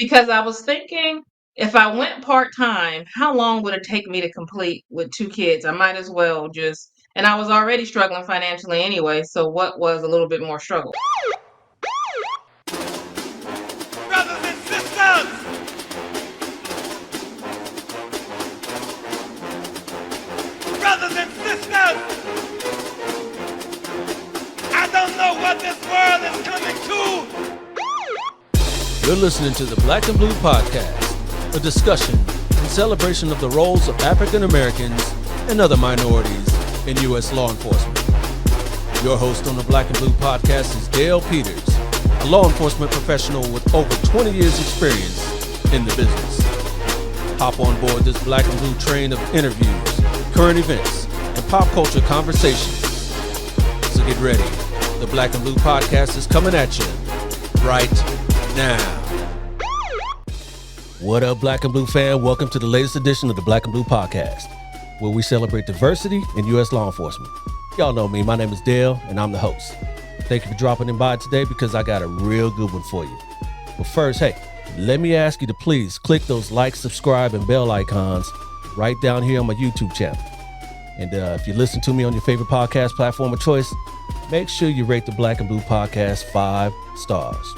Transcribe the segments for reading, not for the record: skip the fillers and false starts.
because I was thinking if I went part-time, how long would it take me to complete with 2 kids? I might as well just and I was already struggling financially anyway, so what was a little bit more struggle? Brothers and sisters, brothers and sisters, I don't know what this world is coming to. You're listening to the Black and Blue Podcast, a discussion and celebration of the roles of African Americans and other minorities in U.S. law enforcement. Your host on the Black and Blue Podcast is Dale Peters, a law enforcement professional with over 20 years experience in the business. Hop on board this Black and Blue train of interviews, current events, and pop culture conversations. So get ready. The Black and Blue Podcast is coming at you right now. What up, Black and Blue fan? Welcome to the latest edition of the Black and Blue Podcast, where we celebrate diversity in U.S. law enforcement. Y'all know me. My name is Dale, and I'm the host. Thank you for dropping in by today because I got a real good one for you. But first, hey, let me ask you to please click those like, subscribe, and bell icons right down here on my YouTube channel. And if you listen to me on your favorite podcast platform of choice, make sure you rate the Black and Blue Podcast 5 stars.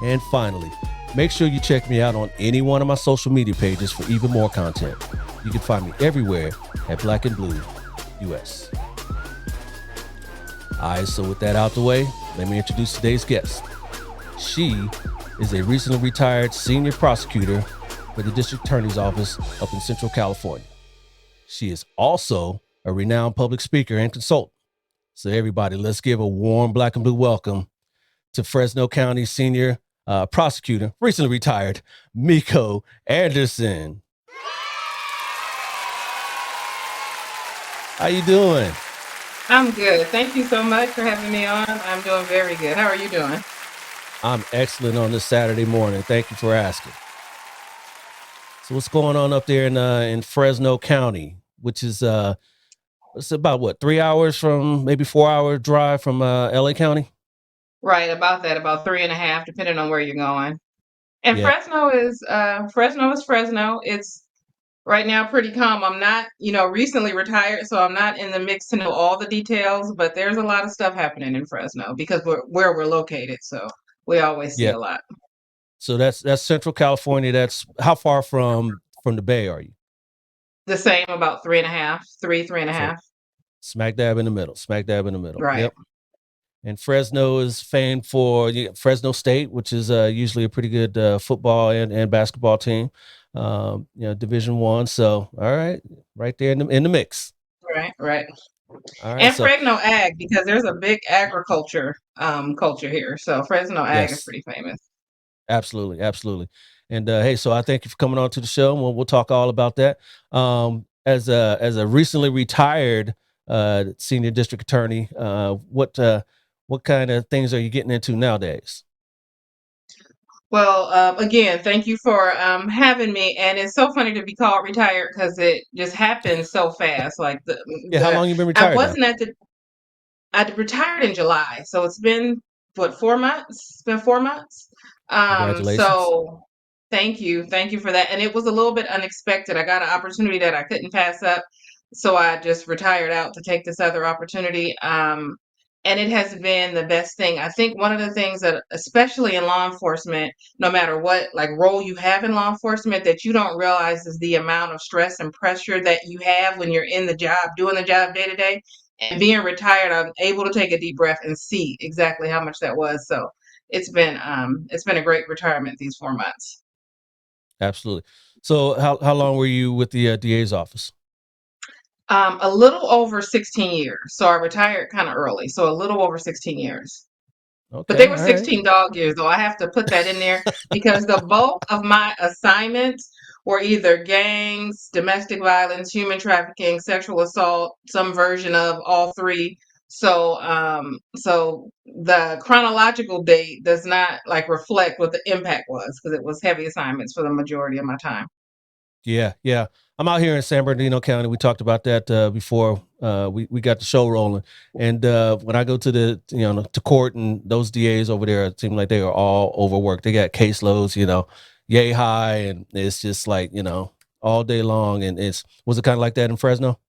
And finally, make sure you check me out on any one of my social media pages for even more content. You can find me everywhere at Black and Blue US. All right, so with that out the way, let me introduce today's guest. She is a recently retired senior prosecutor for the District Attorney's Office up in Central California. She is also a renowned public speaker and consultant. So everybody, let's give a warm Black and Blue welcome to Fresno County senior prosecutor, recently retired, Miiko Anderson. How you doing? I'm good. Thank you so much for having me on. I'm doing very good. How are you doing? I'm excellent on this Saturday morning. Thank you for asking. So what's going on up there in Fresno County, which is it's about what, 3 hours from, maybe 4 hour drive from LA County? Right, about that, about 3.5, depending on where you're going. And Yeah. Fresno is Fresno. It's right now pretty calm. I'm not, recently retired, so I'm not in the mix to know all the details, but there's a lot of stuff happening in Fresno because where we're located, so we always see Yeah. a lot. So that's Central California. That's how far from the Bay are you? The same, about 3.5, 3.5. Smack dab in the middle. Smack dab in the middle. Right. Yep. And Fresno is famed for Fresno State, which is usually a pretty good football and basketball team. Division I. So all right there in the mix. Right. All right. And So Fresno Ag, because there's a big agriculture culture here. So Fresno Ag is yes, pretty famous. absolutely. And hey, so I thank you for coming on to the show. We'll talk all about that. As a recently retired senior district attorney, what kind of things are you getting into nowadays? Well, again, thank you for having me. And it's so funny to be called retired because it just happened so fast. Like Yeah, how long you been I retired now? wasn't I retired in July, so it's been what, 4 months? It's been 4 months. Congratulations. So thank you for that. And it was a little bit unexpected. I got an opportunity that I couldn't pass up, so I just retired out to take this other opportunity. And it has been the best thing. I think one of the things that, especially in law enforcement, no matter what like role you have in law enforcement, that you don't realize is the amount of stress and pressure that you have when you're in the job, doing the job day to day. And being retired, I'm able to take a deep breath and see exactly how much that was. So it's been a great retirement these 4 months. Absolutely. So how long were you with the DA's office? A little over 16 years. So I retired kind of early. So a little over 16 years. But they Okay, were all right. 16 dog years, though. I have to put that in there because the bulk of my assignments were either gangs, domestic violence, human trafficking, sexual assault, some version of all three. So the chronological date does not like reflect what the impact was because it was heavy assignments for the majority of my time. Yeah, yeah. I'm out here in San Bernardino County. We talked about that before we got the show rolling. And when I go to the to court, and those DAs over there, it seem like they are all overworked. They got caseloads, yay high, and it's just like all day long. And it's was it kind of like that in Fresno?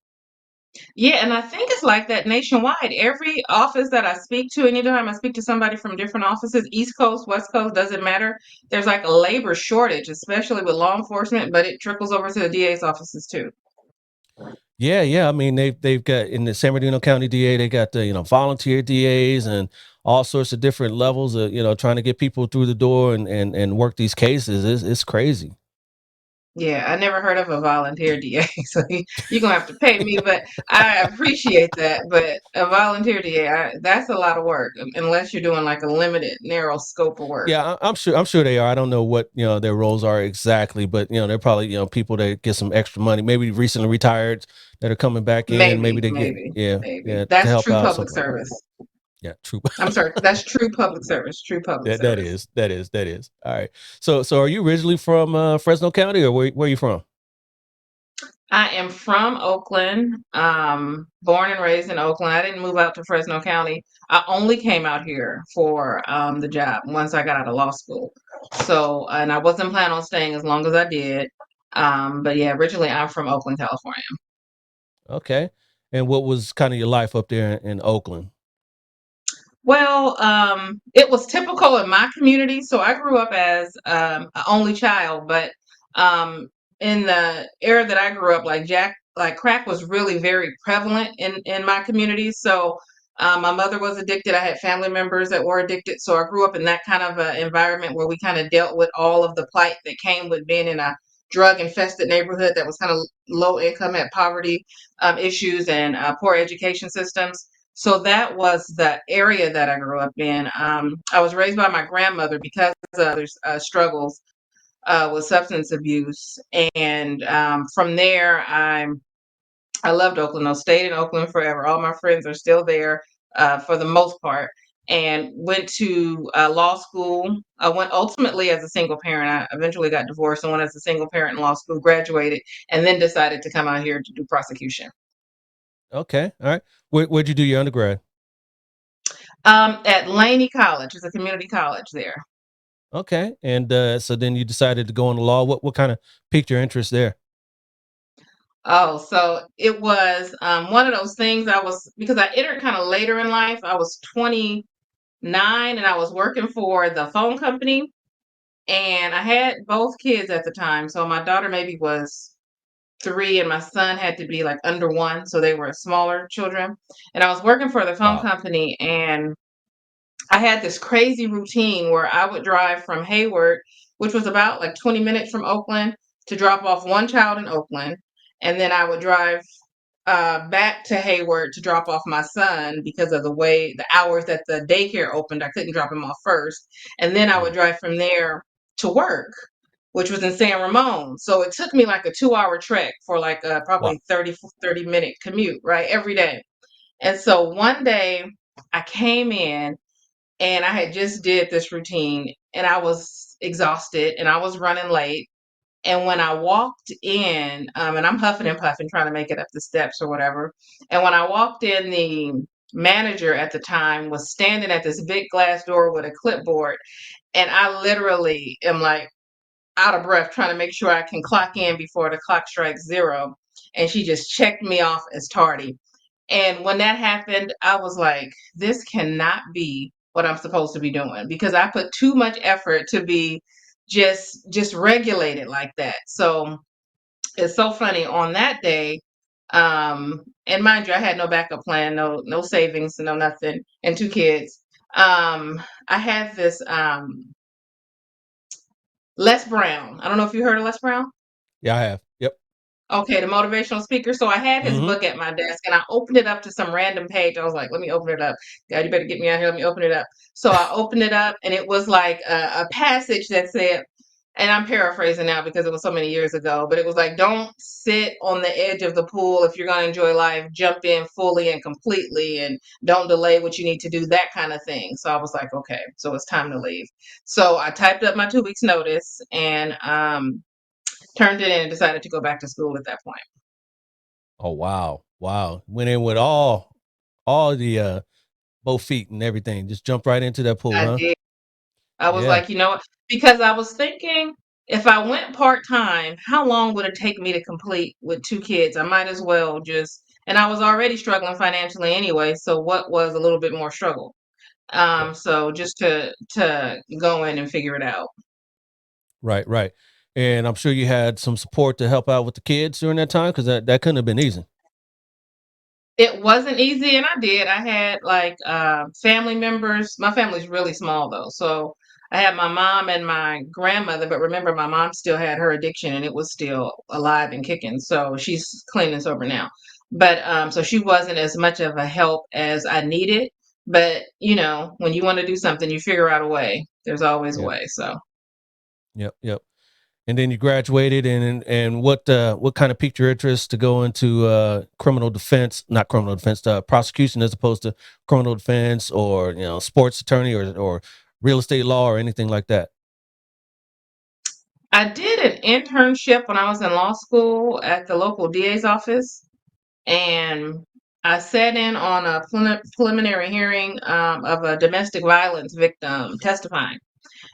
Yeah, and I think it's like that nationwide. Every office that I speak to, anytime I speak to somebody from different offices, East Coast, West Coast, doesn't matter. There's like a labor shortage, especially with law enforcement, but it trickles over to the DA's offices too. Yeah, yeah. I mean, they've got in the San Bernardino County DA, they got the volunteer DAs and all sorts of different levels of trying to get people through the door and work these cases. It's crazy. Yeah, I never heard of a volunteer DA, so you're gonna have to pay me, but I appreciate that. But a volunteer DA, that's a lot of work, unless you're doing like a limited, narrow scope of work. Yeah, I'm sure. I'm sure they are. I don't know what their roles are exactly, but they're probably people that get some extra money, maybe recently retired that are coming back in. Maybe Maybe, they get maybe, yeah maybe. to That's help true out public somebody. service. Yeah, true. I'm sorry, that's true public service. True public That service. is all right. So are you originally from Fresno County, or where are you from? I am from Oakland, born and raised in Oakland. I didn't move out to Fresno County. I only came out here for the job once I got out of law school. So, and I wasn't planning on staying as long as I did. But yeah, originally I'm from Oakland, California. Okay. And what was kind of your life up there in Oakland? Well, it was typical in my community. So I grew up as an only child, but in the era that I grew up, like crack was really very prevalent in my community. So my mother was addicted. I had family members that were addicted. So I grew up in that kind of environment where we kind of dealt with all of the plight that came with being in a drug infested neighborhood that was kind of low income, had poverty issues and poor education systems. So that was the area that I grew up in. I was raised by my grandmother because of their struggles with substance abuse, and from there, I loved Oakland. I stayed in Oakland forever. All my friends are still there for the most part. And went to law school. I went ultimately as a single parent. I eventually got divorced and went as a single parent in law school, graduated, and then decided to come out here to do prosecution. Okay. All right. Where'd you do your undergrad? At Laney College, it's a community college there. Okay. And so then you decided to go into law. What kind of piqued your interest there? Oh, so it was one of those things because I entered kind of later in life. I was 29 and I was working for the phone company and I had both kids at the time. So my daughter maybe was 3 and my son had to be like under 1, so they were smaller children. And I was working for the phone Wow. company and I had this crazy routine where I would drive from Hayward, which was about like 20 minutes from Oakland, to drop off one child in Oakland. And then I would drive back to Hayward to drop off my son because of the hours that the daycare opened. I couldn't drop him off first. And then I would Mm, drive from there to work, which was in San Ramon. So it took me like a 2 hour trek for like a wow. probably 30 minute commute, right? Every day. And so one day I came in and I had just did this routine and I was exhausted and I was running late. And when I walked in, and I'm huffing and puffing trying to make it up the steps or whatever. And when I walked in, the manager at the time was standing at this big glass door with a clipboard. And I literally am like out of breath trying to make sure I can clock in before the clock strikes 0. And she just checked me off as tardy. And when that happened, I was like, this cannot be what I'm supposed to be doing because I put too much effort to be just regulated like that. So it's so funny on that day. And mind you, I had no backup plan, no savings, no nothing, and 2 kids. I had this Les Brown. I don't know if you heard of Les Brown. Yeah, I have. Yep. Okay, the motivational speaker. So I had his Hmm. book at my desk and I opened it up to some random page. I was like, let me open it up. God, you better get me out here. Let me open it up. So I opened it up and it was like a passage that said, and I'm paraphrasing now because it was so many years ago, but it was like, don't sit on the edge of the pool if you're going to enjoy life. Jump in fully and completely and don't delay what you need to do, that kind of thing. So I was like, okay, so it's time to leave. So I typed up my 2 weeks notice and turned it in and decided to go back to school at that point. Oh wow, wow! Went in with all the both feet and everything. Just jumped right into that pool, I huh? did. I was Yeah, like, you know what? Because I was thinking if I went part time, how long would it take me to complete with two kids? I might as well just, and I was already struggling financially anyway. So what was a little bit more struggle? yeah, So just to go in and figure it out. right, right. And I'm sure you had some support to help out with the kids during that time because that couldn't have been easy. It wasn't easy, and I did. I had like family members. My family's really small though, so I had my mom and my grandmother. But remember, my mom still had her addiction, and it was still alive and kicking. So she's clean and sober now. But so she wasn't as much of a help as I needed. But you know, when you want to do something, you figure out a way. There's always a Yeah, way. So. yep, yep. And then you graduated, and what kind of piqued your interest to go into criminal defense, not criminal defense, prosecution as opposed to criminal defense, or sports attorney, or real estate law or anything like that? I did an internship when I was in law school at the local DA's office, and I sat in on a preliminary hearing of a domestic violence victim testifying.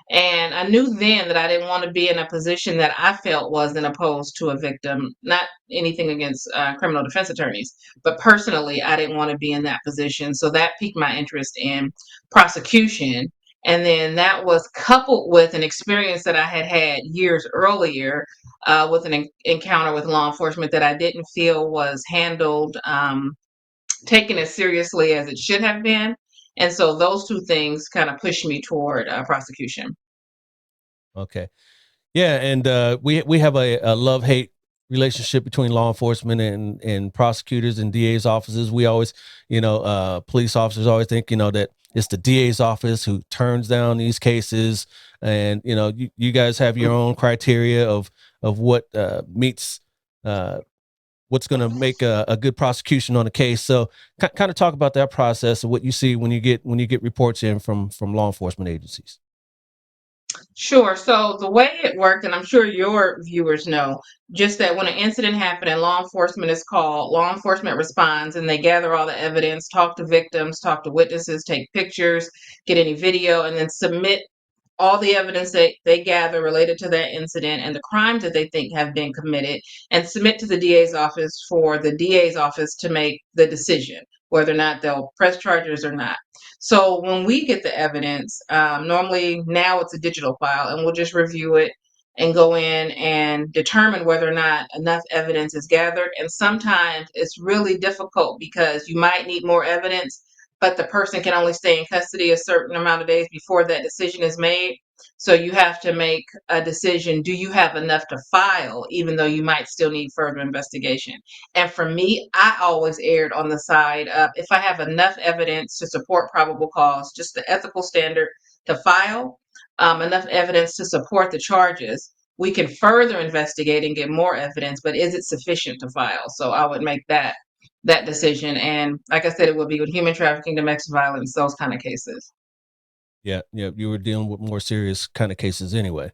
And I knew then that I didn't want to be in a position that I felt wasn't opposed to a victim, not anything against criminal defense attorneys, but personally, I didn't want to be in that position. So that piqued my interest in prosecution. And then that was coupled with an experience that I had had years earlier with an encounter with law enforcement that I didn't feel was handled, taken as seriously as it should have been. And so those two things kind of pushed me toward prosecution. Okay. Yeah, and we have a love hate relationship between law enforcement and prosecutors and DA's offices. We always, police officers always think that it's the DA's office who turns down these cases, and you guys have your own criteria of what meets what's going to make a good prosecution on a case. So, kind of talk about that process and what you see when you get reports in from law enforcement agencies. Sure. So the way it worked, and I'm sure your viewers know, just that when an incident happened and law enforcement is called, law enforcement responds and they gather all the evidence, talk to victims, talk to witnesses, take pictures, get any video, and then submit all the evidence that they gather related to that incident and the crimes that they think have been committed and submit to the DA's office for the DA's office to make the decision whether or not they'll press charges or not. So when we get the evidence, normally now it's a digital file and we'll just review it and go in and determine whether or not enough evidence is gathered. And sometimes it's really difficult because you might need more evidence, but the person can only stay in custody a certain amount of days before that decision is made. So you have to make a decision. Do you have enough to file, even though you might still need further investigation? And for me, I always erred on the side of if I have enough evidence to support probable cause, just the ethical standard to file, enough evidence to support the charges, we can further investigate and get more evidence, but is it sufficient to file? So I would make that decision. And like I said, it would be with human trafficking, domestic violence, those kind of cases. Yeah, yeah, you were dealing with more serious kind of cases anyway.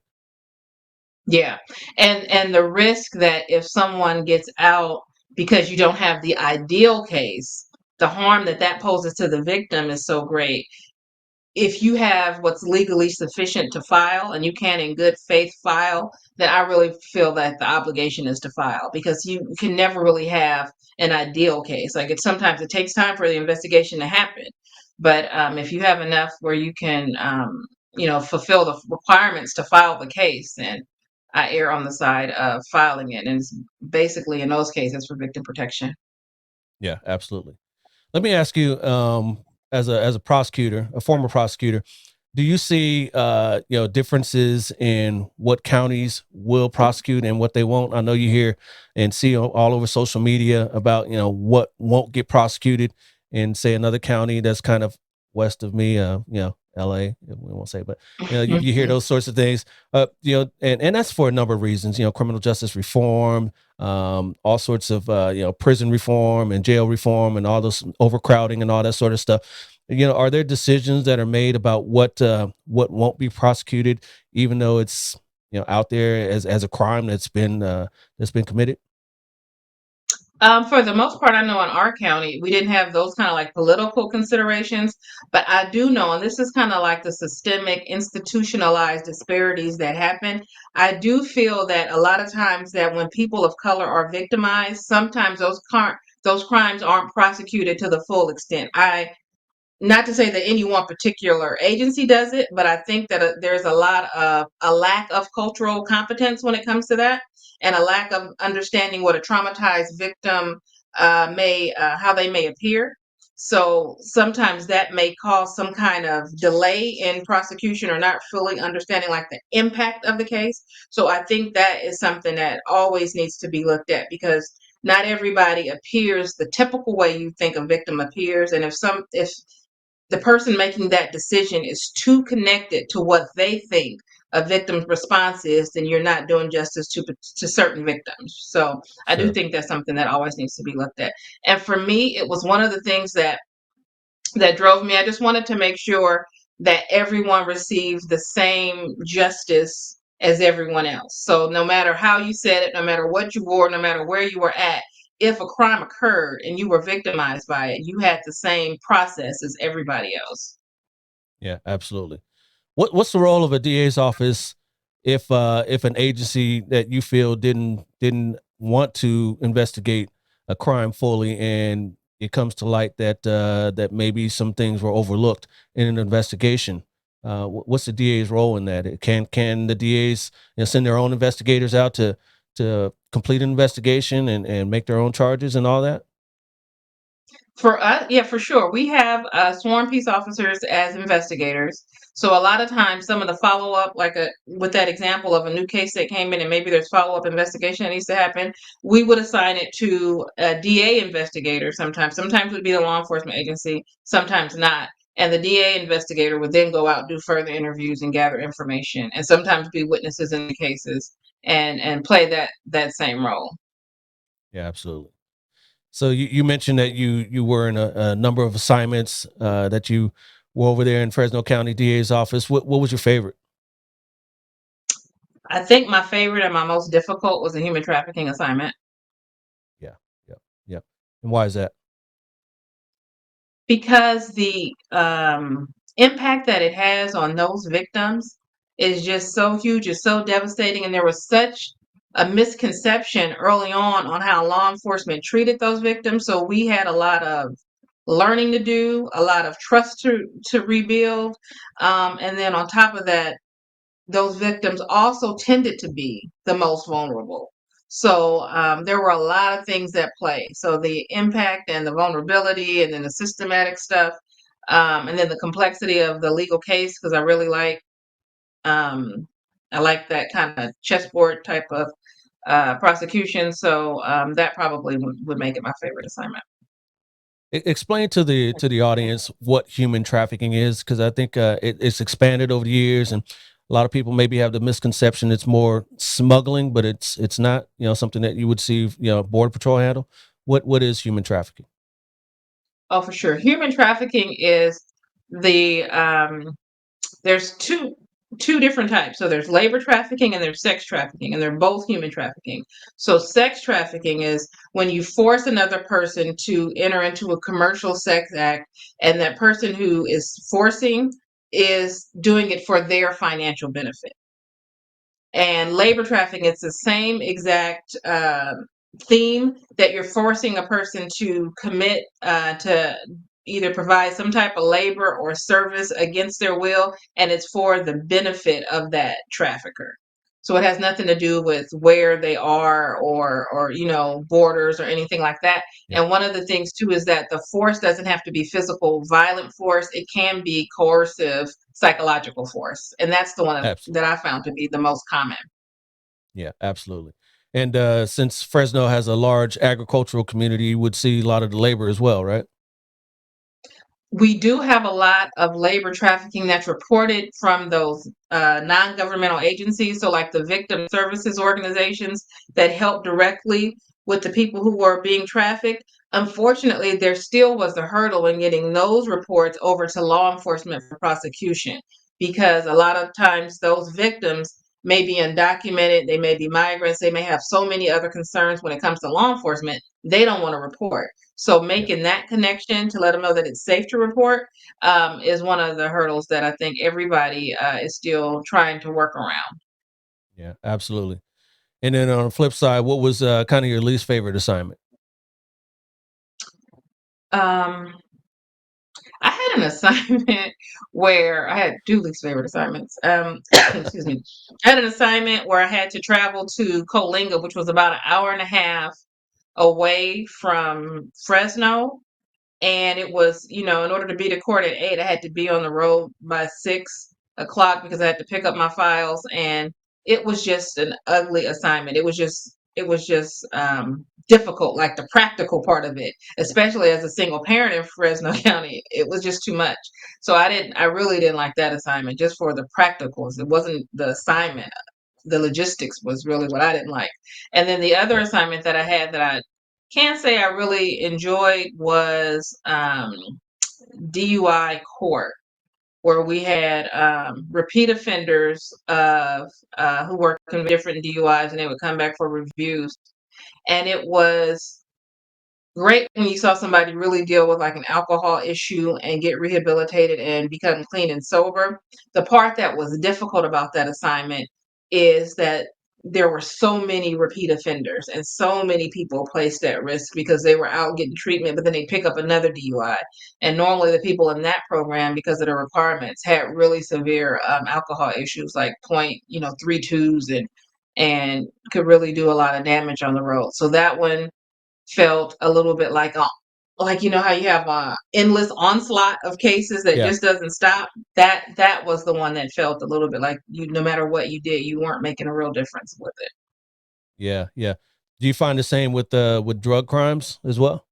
Yeah. And the risk that if someone gets out because you don't have the ideal case, the harm that that poses to the victim is so great. If you have what's legally sufficient to file and you can in good faith file, then I really feel that the obligation is to file because you can never really have an ideal case. Like it sometimes it takes time for the investigation to happen, but if you have enough where you can, fulfill the requirements to file the case, then I err on the side of filing it, and it's basically in those cases for victim protection. Yeah, absolutely. Let me ask you, as a prosecutor, a former prosecutor, do you see differences in what counties will prosecute and what they won't? I know you hear and see all over social media about what won't get prosecuted in, say, another county that's kind of west of me, LA, we won't say, but you hear those sorts of things, and that's for a number of reasons, criminal justice reform, all sorts of prison reform and jail reform and all those overcrowding and all that sort of stuff. Are there decisions that are made about what won't be prosecuted, even though it's out there as a crime that's been committed? For the most part, I know in our county, we didn't have those kind of like political considerations, but I do know, and this is kind of like the systemic, institutionalized disparities that happen. I do feel that a lot of times that when people of color are victimized, sometimes those crimes aren't prosecuted to the full extent. I Not to say that any one particular agency does it, but I think that there's a lack of cultural competence when it comes to that, and a lack of understanding what a traumatized victim may how they may appear. So sometimes that may cause some kind of delay in prosecution or not fully understanding like the impact of the case. So I think that is something that always needs to be looked at, because not everybody appears the typical way you think a victim appears, and if the person making that decision is too connected to what they think a victim's response is, then you're not doing justice to certain victims. So I do Sure. think that's something that always needs to be looked at. And for me, it was one of the things that drove me. I just wanted to make sure that everyone received the same justice as everyone else. So no matter how you said it, no matter what you wore, no matter where you were at, if a crime occurred and you were victimized by it, you had the same process as everybody else. Yeah, absolutely. What's the role of a DA's office if an agency that you feel didn't want to investigate a crime fully, and it comes to light that maybe some things were overlooked in an investigation? What's the DA's role in that? Can the DA's send their own investigators out to complete an investigation and make their own charges and all that? For us, yeah, for sure. We have sworn peace officers as investigators. So a lot of times, some of the follow up, with that example of a new case that came in, and maybe there's follow up investigation that needs to happen, we would assign it to a DA investigator. Sometimes it would be the law enforcement agency, sometimes not. And the DA investigator would then go out, do further interviews, and gather information, and sometimes be witnesses in the cases and play that same role. Yeah, absolutely. So you mentioned that you were in a number of assignments, that you were over there in Fresno County DA's office. What was your favorite? I think my favorite and my most difficult was a human trafficking assignment. Yeah, yeah, yeah. And why is that? Because the impact that it has on those victims is just so huge, it's so devastating, and there was such a misconception early on how law enforcement treated those victims. So we had a lot of learning to do, a lot of trust to rebuild, and then on top of that, those victims also tended to be the most vulnerable. So there were a lot of things at play. So the impact and the vulnerability, and then the systematic stuff, and then the complexity of the legal case, because um, I like that kind of chessboard type of prosecution. So that probably would make it my favorite assignment. Explain to the audience what human trafficking is, because I think it's expanded over the years, and a lot of people maybe have the misconception it's more smuggling, but it's not. Something that you would see border patrol handle. What is human trafficking? Oh, for sure. Human trafficking is the there's two different types. So there's labor trafficking and there's sex trafficking, and they're both human trafficking. So sex trafficking is when you force another person to enter into a commercial sex act, and that person who is forcing is doing it for their financial benefit. And labor trafficking, it's the same exact theme, that you're forcing a person to commit to either provide some type of labor or service against their will, and it's for the benefit of that trafficker. So it has nothing to do with where they are, or borders or anything like that. Yeah, And one of the things too is that the force doesn't have to be physical, violent force. It can be coercive, psychological force, and that's the one absolutely. that I found to be the most common. Yeah, absolutely. And since Fresno has a large agricultural community, you would see a lot of the labor as well, right? We do have a lot of labor trafficking that's reported from those non-governmental agencies. So, like the victim services organizations that help directly with the people who were being trafficked. Unfortunately, there still was a hurdle in getting those reports over to law enforcement for prosecution, because a lot of times those victims may be undocumented, they may be migrants, they may have so many other concerns when it comes to law enforcement, they don't want to report. So Yeah. making that connection to let them know that it's safe to report is one of the hurdles that I think everybody is still trying to work around. Yeah, absolutely. And then on the flip side, what was kind of your least favorite assignment? Um, I had an assignment where I had two least favorite assignments. Excuse me. I had an assignment where I had to travel to Coalinga, which was about an hour and a half away from Fresno. And it was, in order to be to court at 8, I had to be on the road by 6 o'clock because I had to pick up my files. And it was just an ugly assignment. It was just difficult, like the practical part of it, especially as a single parent in Fresno County. It was just too much. So I really didn't like that assignment just for the practicals. It wasn't the assignment. The logistics was really what I didn't like. And then the other Yeah. assignment that I had that I can say I really enjoyed was DUI court, where we had repeat offenders of who were convicted of different DUIs, and they would come back for reviews. And it was great when you saw somebody really deal with like an alcohol issue and get rehabilitated and become clean and sober. The part that was difficult about that assignment is that there were so many repeat offenders and so many people placed at risk because they were out getting treatment, but then they pick up another DUI. And normally the people in that program, because of the requirements, had really severe alcohol issues like point, 3.2s and could really do a lot of damage on the road. So that one felt a little bit like how you have a endless onslaught of cases that Yeah. just doesn't stop. That was the one that felt a little bit like you, no matter what you did, you weren't making a real difference with it. Yeah. Yeah. Do you find the same with drug crimes as well?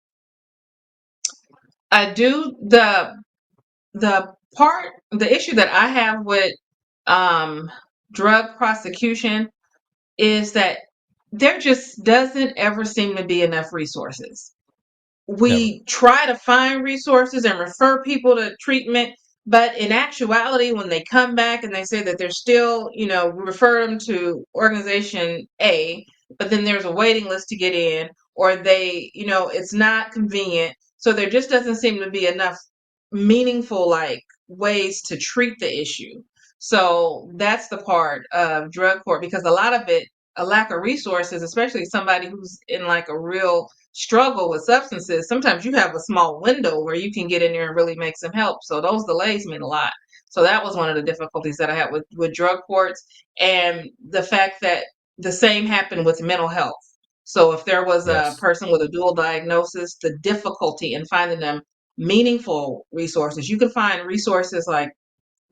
I do. The issue that I have with um drug prosecution is that there just doesn't ever seem to be enough resources. Never. We try to find resources and refer people to treatment, but in actuality, when they come back and they say that they're still, we refer them to organization A, but then there's a waiting list to get in, or it's not convenient. So there just doesn't seem to be enough meaningful, like, ways to treat the issue. So that's the part of drug court, because a lot of it, a lack of resources, especially somebody who's in like a real struggle with substances, sometimes you have a small window where you can get in there and really make some help. So those delays mean a lot. So that was one of the difficulties that I had with drug courts, and the fact that the same happened with mental health. So if there was a Yes. person with a dual diagnosis, the difficulty in finding them meaningful resources. You can find resources like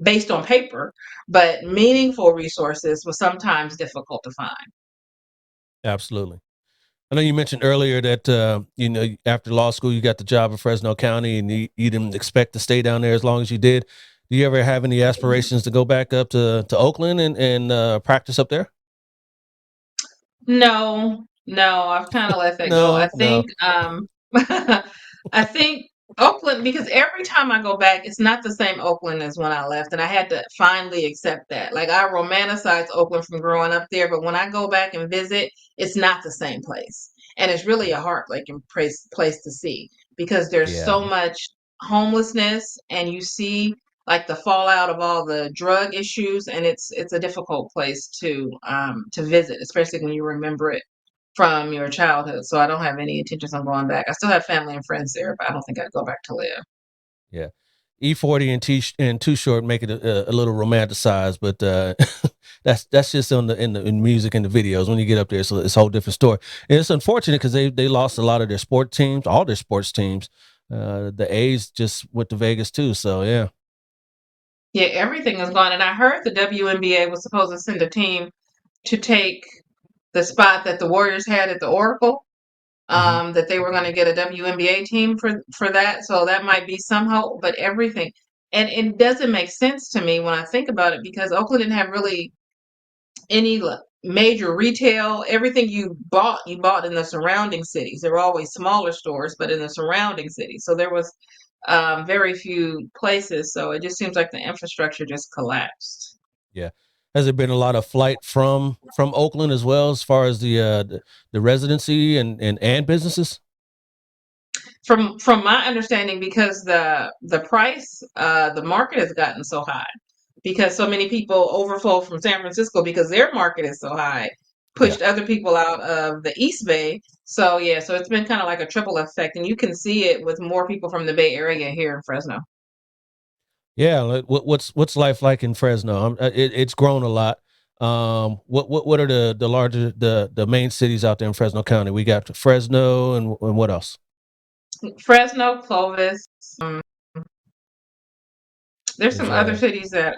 based on paper, but meaningful resources was sometimes difficult to find. Absolutely. I know you mentioned earlier that after law school you got the job in Fresno County, and you didn't expect to stay down there as long as you did. Do you ever have any aspirations to go back up to Oakland and practice up there? No, no, I've kind of let that go. I No, think no. I think Oakland, because every time I go back, it's not the same Oakland as when I left, and I had to finally accept that. Like, I romanticize Oakland from growing up there, but when I go back and visit, it's not the same place. And it's really Yeah. a heartbreaking place to see, because there's Yeah. so much homelessness, and you see like the fallout of all the drug issues, and it's a difficult place to visit, especially when you remember it from your childhood. So I don't have any intentions on going back. I still have family and friends there, but I don't think I'd go back to live. Yeah. E40 and Too Short make it a little romanticized, but that's just in music and the videos. When you get up there, so it's a whole different story. And it's unfortunate because they lost a lot of their sport teams, all their sports teams. The A's just went to Vegas too, so yeah. Yeah, everything is gone. And I heard the WNBA was supposed to send a team to take the spot that the Warriors had at the Oracle. Hmm. That they were going to get a WNBA team for that. So that might be some hope, but everything, and it doesn't make sense to me when I think about it, because Oakland didn't have really any major retail. Everything you bought in the surrounding cities. There were always smaller stores, but in the surrounding cities. So there was very few places. So it just seems like the infrastructure just collapsed. Yeah. Has there been a lot of flight from Oakland as well, as far as the residency and businesses? From my understanding, because the price, the market has gotten so high because so many people overflow from San Francisco because their market is so high, Yeah. pushed other people out of the East Bay. So yeah, so it's been kind of like a triple effect, and you can see it with more people from the Bay Area here in Fresno. Yeah, what's life like in Fresno? It's grown a lot. What are the larger the main cities out there in Fresno County? We got Fresno and what else? Fresno, Clovis. There's Is some other cities that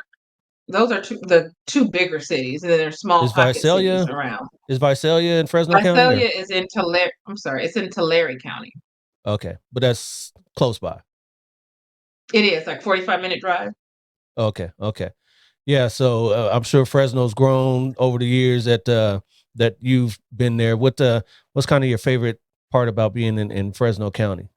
those are the two bigger cities, and then there's small is pocket cities Visalia around. is Visalia in Fresno County or Visalia is in Tulare. I'm sorry, it's in Tulare County. okay, but that's close by. It is like 45-minute drive. Okay, okay. Yeah, so I'm sure Fresno's grown over the years that you've been there. What's kind of your favorite part about being in Fresno County?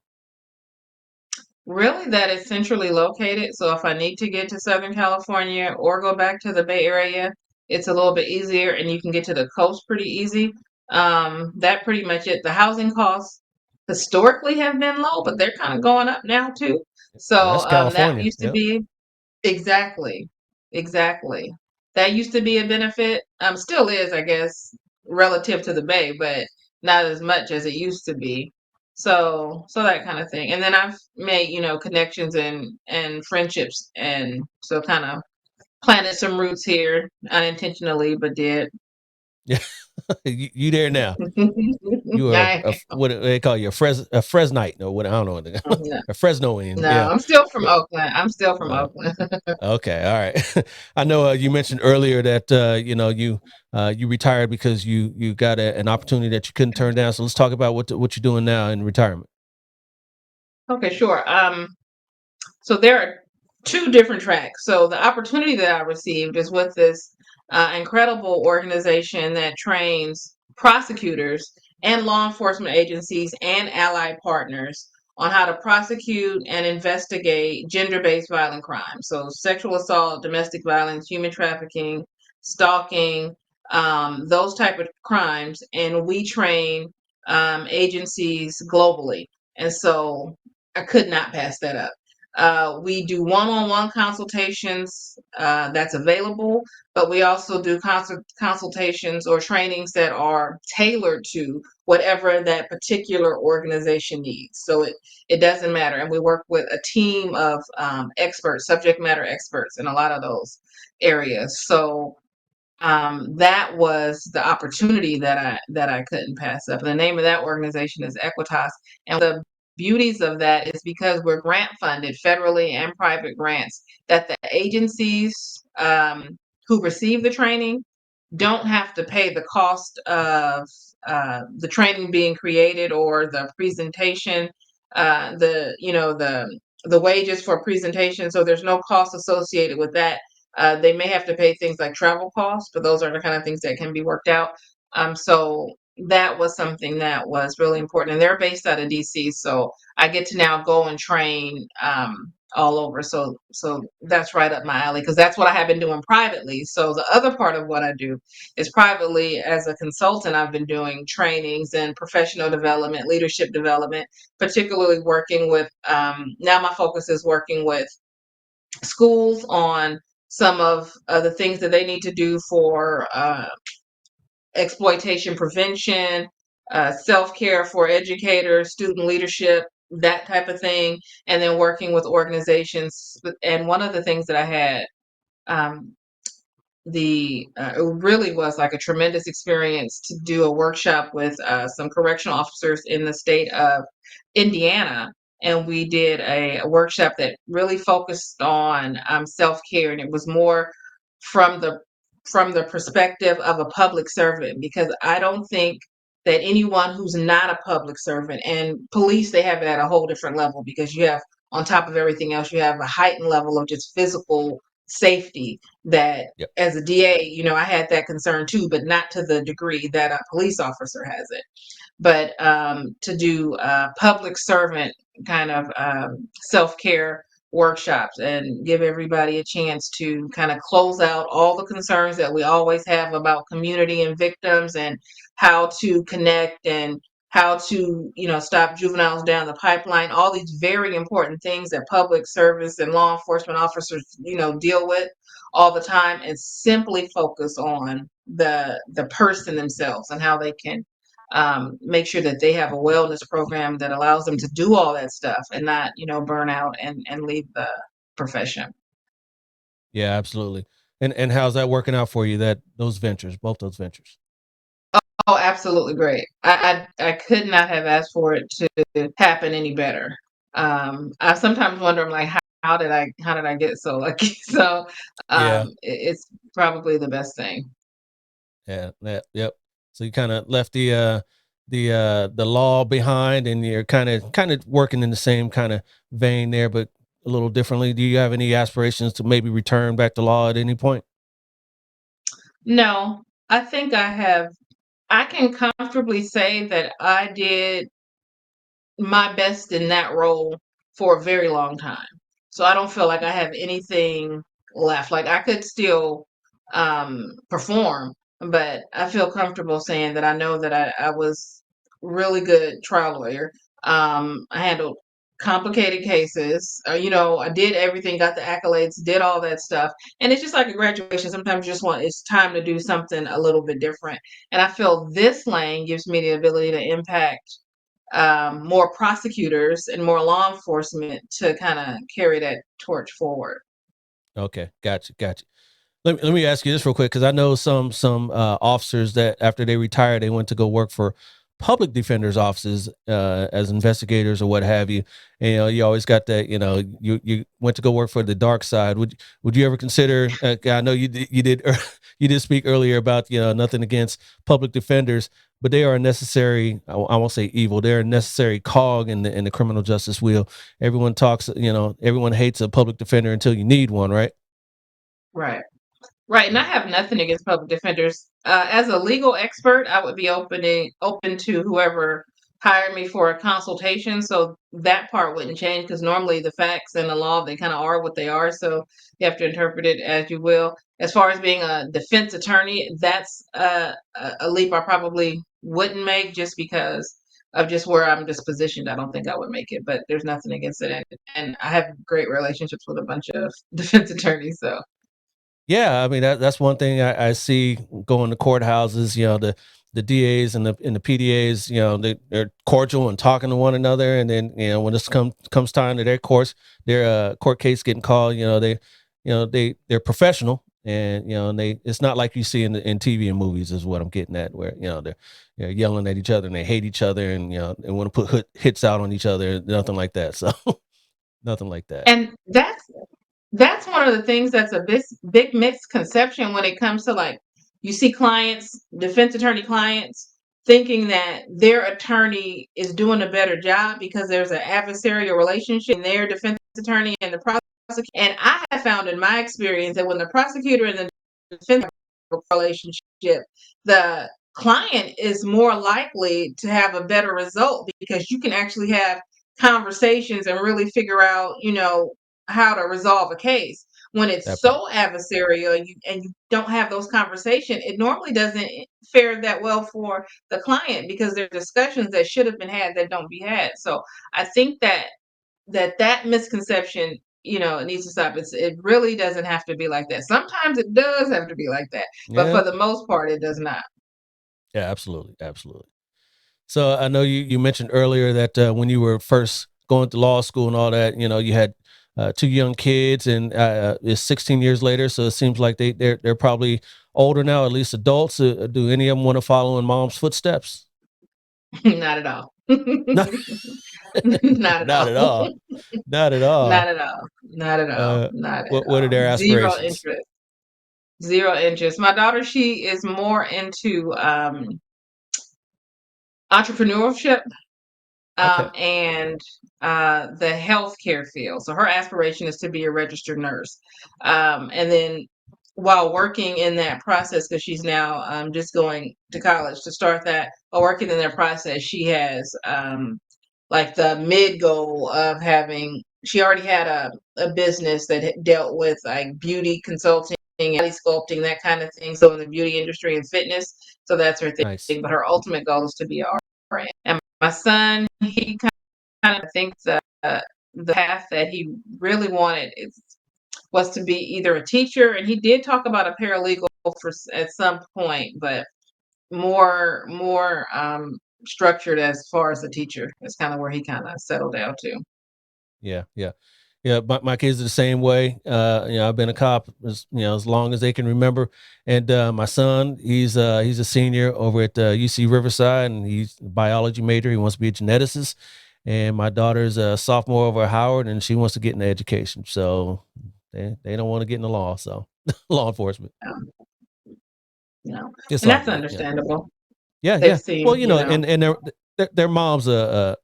Really, that is centrally located. So if I need to get to Southern California or go back to the Bay Area, it's a little bit easier, and you can get to the coast pretty easy. That pretty much it. The housing costs historically have been low, but they're kind of going up now too. Well, So that's that California. used to Yep. be exactly, exactly. That used to be a benefit. Still is, I guess, relative to the Bay, but not as much as it used to be. So that kind of thing. And then I've made, connections and friendships, and so kind of planted some roots here unintentionally, but did. Yeah, you there now? You are I am. what they call you a Fresnite or what I don't know No, a Fresnoian. no, Yeah. I'm still from Oakland. I'm still from Oakland. Okay. All right. I know you mentioned earlier that you retired because you got an opportunity that you couldn't turn down. So let's talk about what you're doing now in retirement. Okay, sure. So there are two different tracks. So the opportunity that I received is with this incredible organization that trains prosecutors and law enforcement agencies and allied partners on how to prosecute and investigate gender-based violent crimes. So sexual assault, domestic violence, human trafficking, stalking, those type of crimes. And we train agencies globally. And so I could not pass that up. We do one-on-one consultations that's available, but we also do consultations or trainings that are tailored to whatever that particular organization needs. So it doesn't matter. And we work with a team of experts, subject matter experts in a lot of those areas. So that was the opportunity that I couldn't pass up. The name of that organization is Equitas, and the beauties of that is because we're grant funded, federally and private grants, that the agencies who receive the training don't have to pay the cost of the training being created or the presentation, the wages for presentation. So there's no cost associated with that. They may have to pay things like travel costs, but those are the kind of things that can be worked out. So that was something that was really important. And they're based out of DC, so I get to now go and train all over. So that's right up my alley because that's what I have been doing privately. So the other part of what I do is privately as a consultant. I've been doing trainings and professional development, leadership development, particularly working with. Now my focus is working with schools on some of the things that they need to do for exploitation prevention, self-care for educators, student leadership, that type of thing, and then working with organizations. And one of the things that I had um, it really was like a tremendous experience to do a workshop with some correctional officers in the state of Indiana, and we did a workshop that really focused on self-care, and it was more from the perspective of a public servant, because I don't think that anyone who's not a public servant, and police, they have it at a whole different level, because you have, on top of everything else, you have a heightened level of just physical safety that, Yep. as a DA, I had that concern too, but not to the degree that a police officer has it. But to do public servant kind of self care. workshops and give everybody a chance to kind of close out all the concerns that we always have about community and victims, and how to connect, and how to, stop juveniles down the pipeline, all these very important things that public service and law enforcement officers, deal with all the time, and simply focus on the person themselves and how they can make sure that they have a wellness program that allows them to do all that stuff and not, burn out and leave the profession. Yeah, absolutely. And how's that working out for you? That those ventures, both those ventures. Oh, absolutely great. I could not have asked for it to happen any better. I sometimes wonder, I'm like, how did I get so lucky? So Yeah, it's probably the best thing. yeah, yep. So you kind of left the law behind, and you're kind of working in the same kind of vein there, but a little differently. Do you have any aspirations to maybe return back to law at any point? No, I think I can comfortably say that I did my best in that role for a very long time. So I don't feel like I have anything left. Like I could still perform, but I feel comfortable saying that I know that I was really good trial lawyer. I handled complicated cases. I did everything, got the accolades, did all that stuff. And it's just like a graduation. Sometimes you just want, it's time to do something a little bit different. And I feel this lane gives me the ability to impact more prosecutors and more law enforcement to kind of carry that torch forward. Okay, gotcha. Let me ask you this real quick, because I know some officers that after they retired, they went to go work for public defenders offices as investigators or what have you. And, you always got that. You went to go work for the dark side. Would you ever consider? I know you did you did speak earlier about nothing against public defenders, but they are a necessary. I won't say evil. They're a necessary cog in the criminal justice wheel. Everyone talks. Everyone hates a public defender until you need one, right? Right. Right, and I Yeah. have nothing against public defenders. As a legal expert, I would be open to whoever hired me for a consultation. So that part wouldn't change, because normally the facts and the law, they kind of are what they are. So you have to interpret it as you will. As far as being a defense attorney, that's a leap I probably wouldn't make, just because of just where I'm just positioned. I don't think I would make it, but there's nothing against it, and I have great relationships with a bunch of defense attorneys. So. Yeah, I mean that's one thing I see going to courthouses. The DAs and the PDAs. They're cordial and talking to one another, and then when this comes time to their court case getting called, they're professional, and they it's not like you see in TV and movies is what I'm getting at, where they're yelling at each other and they hate each other, and they want to put hits out on each other. Nothing like that. So nothing like that. And that's one of the things that's a big misconception when it comes to, like, you see clients, defense attorney clients, thinking that their attorney is doing a better job because there's an adversarial relationship in their defense attorney and the prosecutor. And I have found in my experience that when the prosecutor and the defense have a relationship, the client is more likely to have a better result, because you can actually have conversations and really figure out, how to resolve a case. When it's That part. so adversarial, and you don't have those conversations, it normally doesn't fare that well for the client, because there are discussions that should have been had that don't be had. So I think that misconception, it needs to stop. It really doesn't have to be like that. Sometimes it does have to be like that, but Yeah. for the most part, it does not. Yeah. Absolutely. So I know you mentioned earlier that when you were first going to law school and all that, you had two young kids, and it's 16 years later. So it seems like they're probably older now, at least adults. Do any of them want to follow in mom's footsteps? Not at all. No, Not at not all. at all. Not at Not all. at all. Not at all. Uh, Not at what are all. their Zero aspirations? interest. Zero interest. My daughter, she is more into entrepreneurship, Okay. and the healthcare field. So her aspiration is to be a registered nurse. And then while working in that process, because she's now just going to college to start that, while working in that process, she has like the mid goal of having she already had a business that had dealt with like beauty consulting, body sculpting, that kind of thing. So in the beauty industry and fitness, so that's her Nice. thing. But her ultimate goal is to be a RN. And my son, he kind of thinks that the path that he really wanted was to be either a teacher, and he did talk about a paralegal at some point, but more structured as far as a teacher. That's kind of where he kind of settled down to. Yeah, yeah, yeah. My kids are the same way. I've been a cop as long as they can remember. And my son, he's a senior over at UC Riverside, and he's a biology major. He wants to be a geneticist. And my daughter's a sophomore over at Howard, and she wants to get into education. So they don't want to get in the law. So law enforcement. It's And all that's good. understandable. Yeah, They've yeah. seen, Well, and their mom's a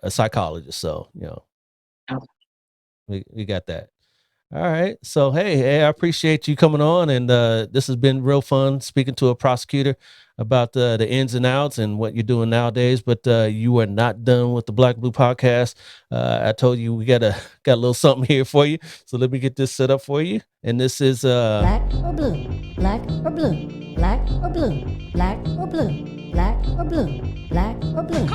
psychologist, so Oh. we got that. All right. So hey, I appreciate you coming on, and this has been real fun speaking to a prosecutor about the ins and outs and what you're doing nowadays. But you are not done with the Black Blue podcast. I told you we got a little something here for you. So let me get this set up for you. And this is black or blue, black or blue, black or blue, black or blue, black or blue, black or blue.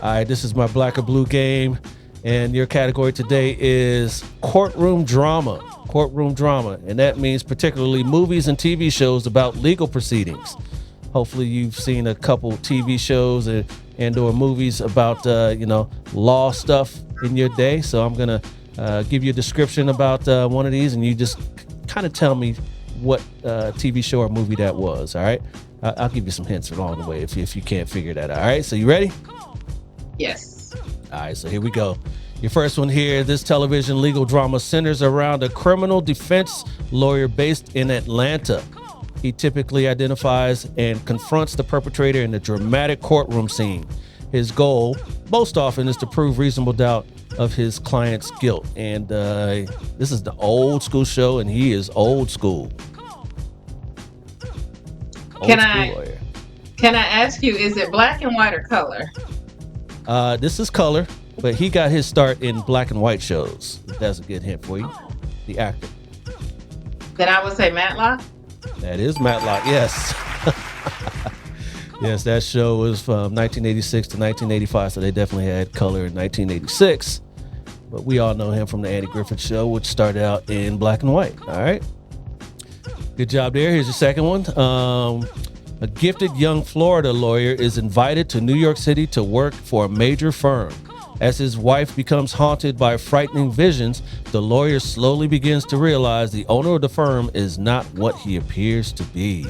All right, this is my black or blue game. And your category today is courtroom drama. Courtroom drama. And that means particularly movies and TV shows about legal proceedings. Hopefully you've seen a couple TV shows and or movies about, law stuff in your day. So I'm going to give you a description about one of these, and you just kind of tell me what TV show or movie that was. All right. I'll give you some hints along the way if you can't figure that out. All right. So you ready? Yes. All right, so here we go. Your first one here, this television legal drama centers around a criminal defense lawyer based in Atlanta. He typically identifies and confronts the perpetrator in a dramatic courtroom scene. His goal, most often, is to prove reasonable doubt of his client's guilt. And this is the old school show, and he is old school. Can I ask you, is it black and white or color? This is color, but he got his start in black and white shows. That's a good hint for you. The actor. Then I would say Matlock. That is Matlock, yes. Yes, that show was from 1986 to 1985, so they definitely had color in 1986. But we all know him from the Andy Griffith Show, which started out in black and white. All right. Good job there. Here's your second one. A gifted young Florida lawyer is invited to New York City to work for a major firm. As his wife becomes haunted by frightening visions, the lawyer slowly begins to realize the owner of the firm is not what he appears to be.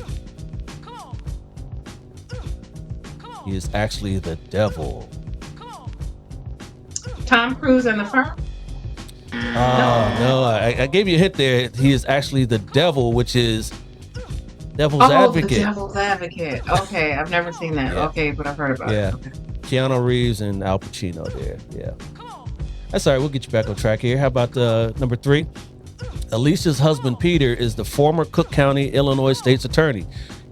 He is actually the devil. Tom Cruise and the Firm? No, I gave you a hint there. He is actually the devil, which is Devil's Advocate. The Devil's Advocate. Okay, I've never seen that. Yeah. Okay, but I've heard about it. Okay. Keanu Reeves and Al Pacino there. Yeah. That's all right. We'll get you back on track here. How about number 3? Alicia's husband, Peter, is the former Cook County, Illinois state's attorney.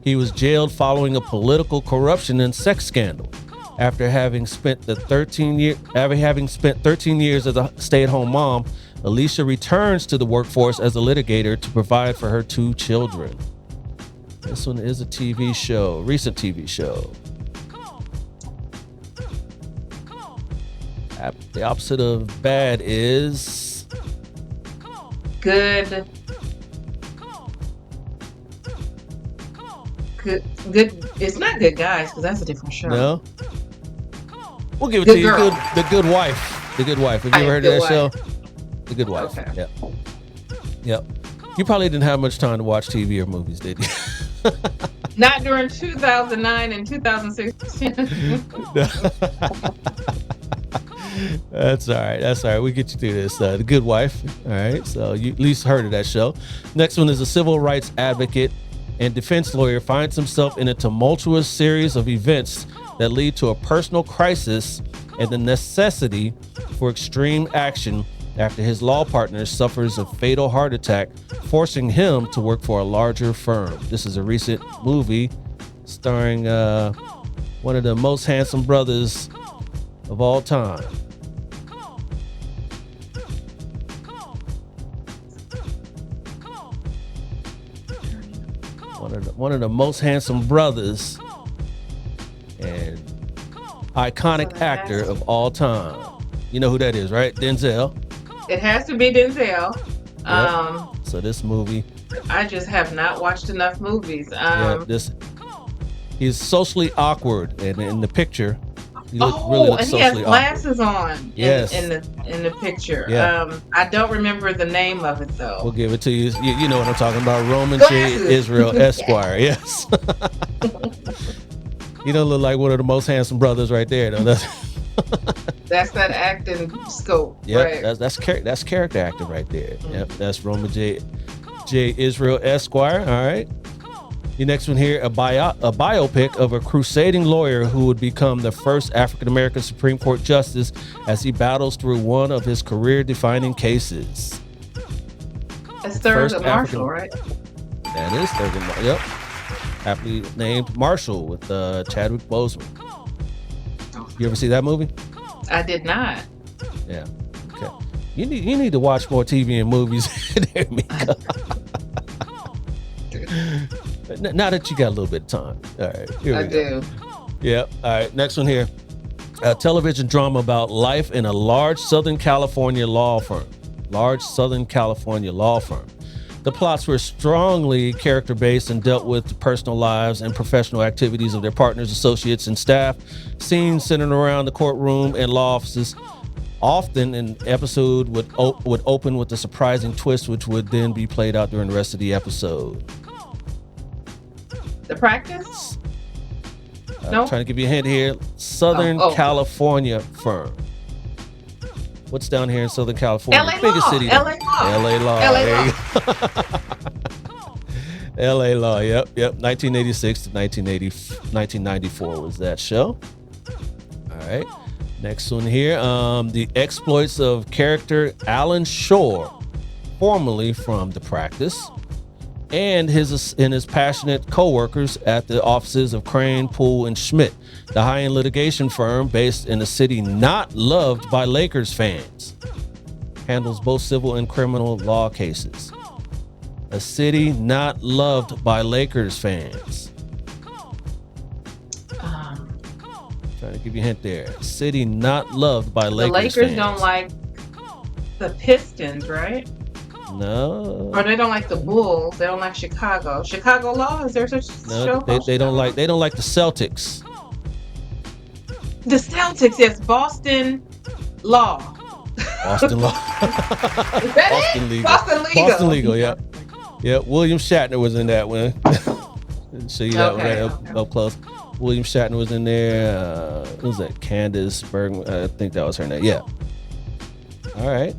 He was jailed following a political corruption and sex scandal. After having spent 13 years as a stay-at-home mom, Alicia returns to the workforce as a litigator to provide for her 2 children. This one is a TV show, recent TV show. The opposite of bad is Good. It's not Good Guys, because that's a different show. no. We'll give it Good to you. Girl. The Good Wife. The Good Wife. Have you ever heard of Good that show? Wife. The Good Wife. Okay. Yep. Yep. You probably didn't have much time to watch TV or movies, did you? Not during 2009 and 2016. That's all right. That's all right. We get you through this. The Good Wife. All right. So you at least heard of that show. Next one is a civil rights advocate and defense lawyer finds himself in a tumultuous series of events that lead to a personal crisis and the necessity for extreme action after his law partner suffers a fatal heart attack, forcing him to work for a larger firm. This is a recent movie starring one of the most handsome brothers of all time. one of the most handsome brothers and iconic actor of all time. You know who that is, right? Denzel. It has to be Denzel. Yep. So this movie, I just have not watched enough movies. He's socially awkward, and in the picture, he really looks and he has socially glasses on. Yes. In the picture. Yeah. I don't remember the name of it though. We'll give it to you. You know what I'm talking about. Roman J. Glasses. Israel Esquire. Yes. He don't look like one of the most handsome brothers right there, though. That's that acting scope. Yep, Right. that's character acting right there. Yep, that's Roman J. Israel Esquire. All right. The next one here, a biopic of a crusading lawyer who would become the first African-American Supreme Court justice as he battles through one of his career-defining cases. It's Thurgood Marshall, right? That is Thurgood Marshall. Yep. Aptly named Marshall with Chadwick Boseman. You ever see that movie? I did not. Yeah. Okay. You need to watch more TV and movies. There, Miiko. Now that you got a little bit of time. All right. Here we go. do. Yep. All right. Next one here. A television drama about life in a large Southern California law firm. The plots were strongly character-based and dealt with the personal lives and professional activities of their partners, associates, and staff. Scenes centered around the courtroom and law offices. Often an episode would open with a surprising twist, which would then be played out during the rest of the episode. The Practice? I'm trying to give you a hint here. Southern California firm. What's down here in Southern California? LA Biggest Law. city. LA Law. LA Law. LA There Law. you go. LA Law. Yep. 1986 to 1994 was that show. All right. Next one here. The exploits of character Alan Shore, formerly from The Practice, and his passionate co-workers at the offices of Crane, Poole, and Schmidt, the high-end litigation firm based in a city not loved by Lakers fans. Handles both civil and criminal law cases. A city not loved by Lakers fans. Trying to give you a hint there. City not loved by Lakers fans. The Lakers don't like the Pistons, right? No. Or they don't like the Bulls. They don't like Chicago. Chicago Law? Is there such show? They don't like the Celtics. The Celtics, yes. Boston Law. Boston Law. Is that Boston it? Legal. Boston Legal. Yeah. Yeah. William Shatner was in that one. Didn't see that one up close. William Shatner was in there. Who was that? Candace Bergman. I think that was her name. Yeah. All right.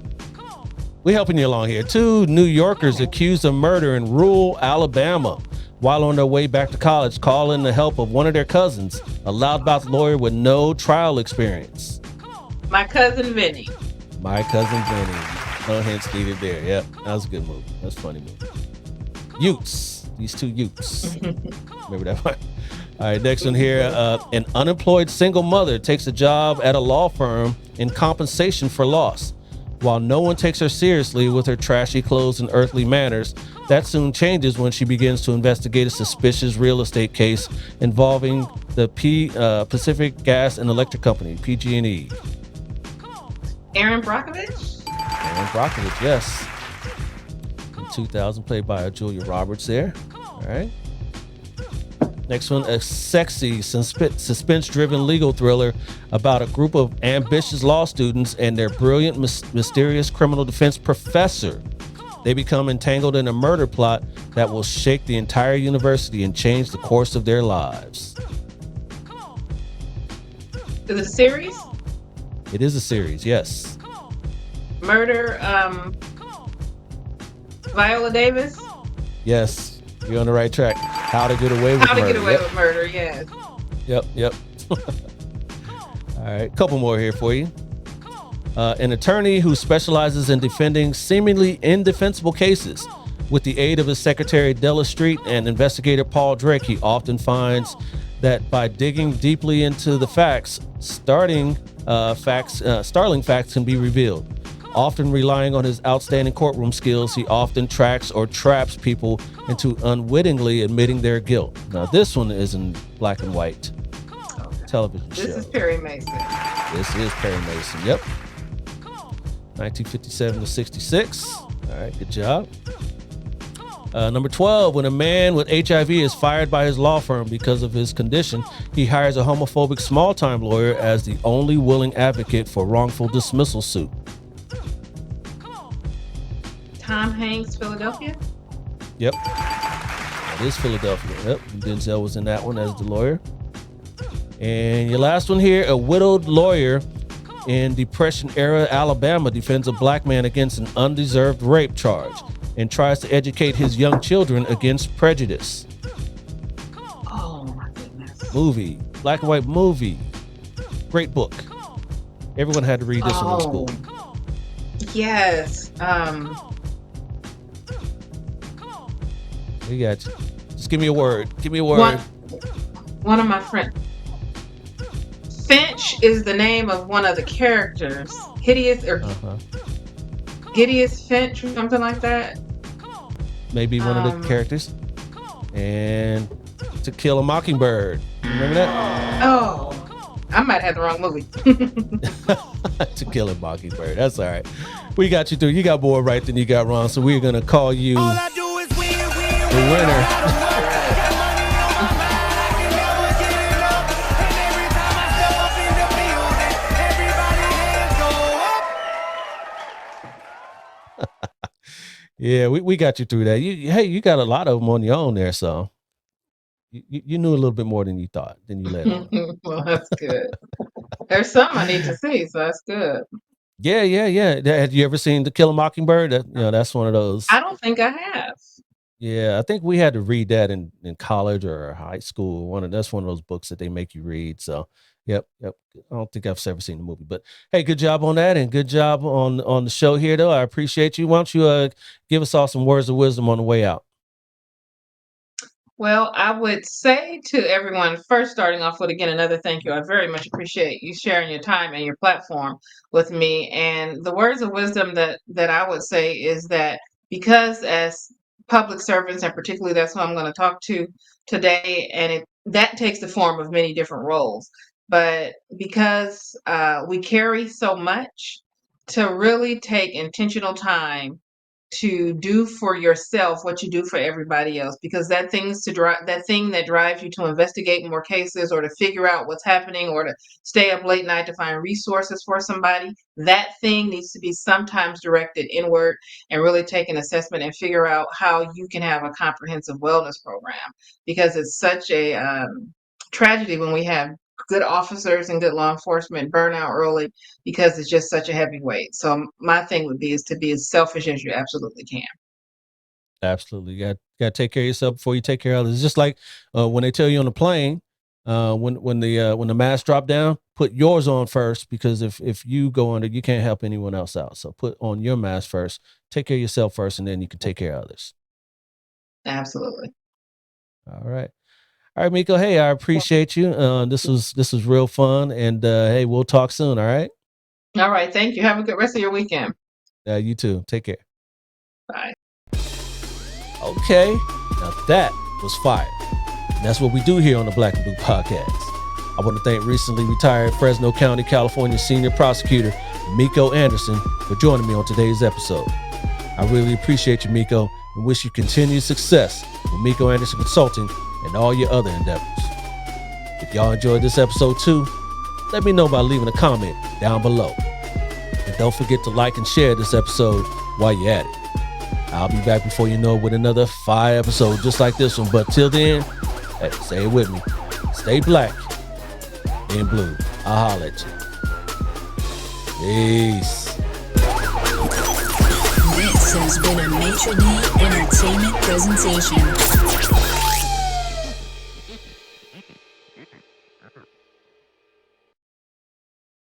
We're helping you along here. 2 New Yorkers accused of murder in rural Alabama while on their way back to college call in the help of one of their cousins, a loudmouth lawyer with no trial experience. My Cousin Vinny. My Cousin Vinny. No hints needed there. Yep. That was a good movie. That's a funny movie. Utes. These 2 Utes. Remember that one? All right, next one here. An unemployed single mother takes a job at a law firm in compensation for loss. While no one takes her seriously with her trashy clothes and earthly manners, that soon changes when she begins to investigate a suspicious real estate case involving the Pacific Gas and Electric Company, PG&E. Aaron Brockovich? Aaron Brockovich, yes. In 2000, played by Julia Roberts there. All right. Next one, a sexy, suspense-driven legal thriller about a group of ambitious law students and their brilliant, mysterious criminal defense professor. They become entangled in a murder plot that will shake the entire university and change the course of their lives. Is it a series? It is a series, yes. Murder, Viola Davis? Yes. You're on the right track. How to Get Away with Murder. How to Get Away with Murder, yes. Yep. All right, couple more here for you. An attorney who specializes in defending seemingly indefensible cases. With the aid of his secretary Della Street and investigator Paul Drake, he often finds that by digging deeply into the facts, startling facts can be revealed. Often relying on his outstanding courtroom skills, he often tracks or traps people into unwittingly admitting their guilt. Now, this one is in black and white television show. This is Perry Mason. This is Perry Mason. Yep. 1957 to 66. All right, good job. Number 12, when a man with HIV is fired by his law firm because of his condition, he hires a homophobic small-time lawyer as the only willing advocate for wrongful dismissal suit. Tom Hanks, Philadelphia. Yep. That is Philadelphia. Yep. Denzel was in that one as the lawyer. And your last one here, a widowed lawyer in Depression-era Alabama defends a black man against an undeserved rape charge and tries to educate his young children against prejudice. Oh my goodness. Movie. Black and white movie. Great book. Everyone had to read this one in school. Yes. We got you. Just give me a word. Give me a word. One of my friends. Finch is the name of one of the characters. Hideous or Gideous Finch or something like that. Maybe one of the characters. And To Kill a Mockingbird. Remember that? Oh, I might have the wrong movie. To Kill a Mockingbird. That's all right. We got you through. You got more right than you got wrong. So we're going to call you the winner. Yeah, we got you through that. You got a lot of them on your own there, so you knew a little bit more than you thought, than you let on. Well, that's good. There's some I need to see, so that's good. Yeah. Had you ever seen To Kill a Mockingbird? That's one of those. I don't think I have. Yeah, I think we had to read that in college or high school. That's one of those books that they make you read. So, yep. I don't think I've ever seen the movie, but hey, good job on that, and good job on the show here, though. I appreciate you. Why don't you give us all some words of wisdom on the way out? Well, I would say to everyone, first starting off with, again, another thank you. I very much appreciate you sharing your time and your platform with me. And the words of wisdom that I would say is that because as public servants, and particularly that's who I'm going to talk to today, and that takes the form of many different roles. But because we carry so much, to really take intentional time to do for yourself what you do for everybody else, because that thing that drives you to investigate more cases or to figure out what's happening or to stay up late night to find resources for somebody, that thing needs to be sometimes directed inward and really take an assessment and figure out how you can have a comprehensive wellness program, because it's such a tragedy when we have good officers and good law enforcement burn out early because it's just such a heavy weight. So my thing would be is to be as selfish as you absolutely can. Absolutely. You got to take care of yourself before you take care of others. It's just like when they tell you on the plane, when the mask drop down, put yours on first, because if you go under, you can't help anyone else out. So put on your mask first, take care of yourself first, and then you can take care of others. Absolutely. All right, Miiko. Hey, I appreciate you. This was real fun, and hey, we'll talk soon. All right. All right. Thank you. Have a good rest of your weekend. You too. Take care. Bye. Okay. Now that was fire. And that's what we do here on the Black and Blue Podcast. I want to thank recently retired Fresno County, California senior prosecutor Miiko Anderson for joining me on today's episode. I really appreciate you, Miiko, and wish you continued success with Miiko Anderson Consulting and all your other endeavors. If y'all enjoyed this episode too, let me know by leaving a comment down below. And don't forget to like and share this episode while you're at it. I'll be back before you know it with another 5 episodes just like this one. But till then, hey, say it with me. Stay black and blue. I'll holler at you. Peace. This has been a Maitre D Entertainment presentation.